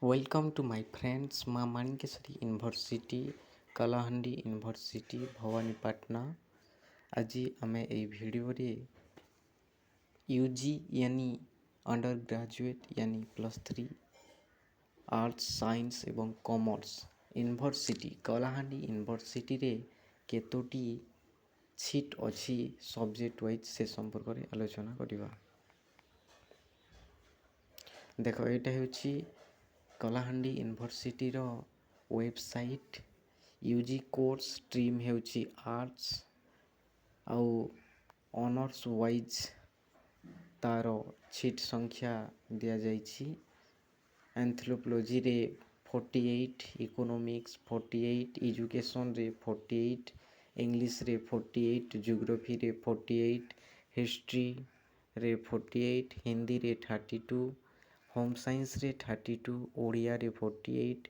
Welcome to my friends Ma Manikeshwari University, Kalahandi University, Bhawanipatna. ଆଜି ଆମେ ଏଇ ଭିଡ଼ିଓରେ ୟୁଜି यानी अंडर ग्रेजुएट यानी +3 आर्ट्स साइंस एवं कॉमर्स यूनिवर्सिटी कलाहांडी यूनिवर्सिटी रे केतोटी सीट अच्छी सब्जेक्ट वाइज से संपर्क में आलोचना करिवा। देख एटा होची कलाहांडी यूनिवर्सिटी रो वेबसाइट। यूजी कोर्स स्ट्रीम होची आर्ट्स आउ ऑनर्स वाइज तार सीट संख्या दिया जाइछि। एंथ्रोपोलॉजी रे 48, इकोनॉमिक्स 48, एजुकेशन रे 48, इंग्लिश रे 48, ज्योग्राफी रे 48, हिस्ट्री रे 48, हिंदी रे 32, होम साइंस रे 32, ओडिया रे 48,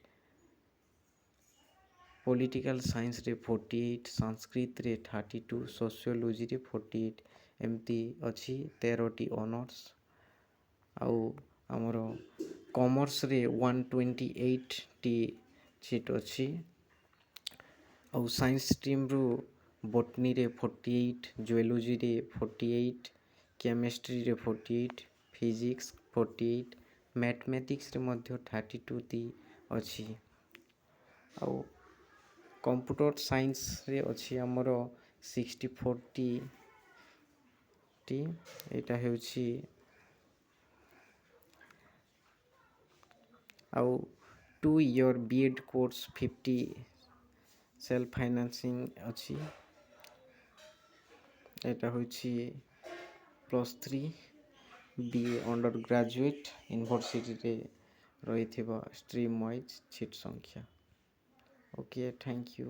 पॉलिटिकल साइंस रे 48, संस्कृत रे 32, सोशियोलॉजी रे 48 एमती अच्छी 13टी ऑनर्स आउ आमर कॉमर्स रे 128 टी सीट अच्छी आउ साइंस स्ट्रीम रू बॉटनी रे 48, जूलॉजी रे 48, केमिस्ट्री रे 48, फिजिक्स 48, मैथमेटिक्स रे मध्य 32 टी अच्छी आउ कंप्यूटर साइंस रे अच्छी आमर 64 टी एटा हेउछि आउ 2 year BEd course 50 self financing अच्छी एटा होछि +3 बीए अंडर ग्रेजुएट यूनिवर्सिटी रे रही स्ट्रीम वाइज सीट संख्या। Okay, thank you.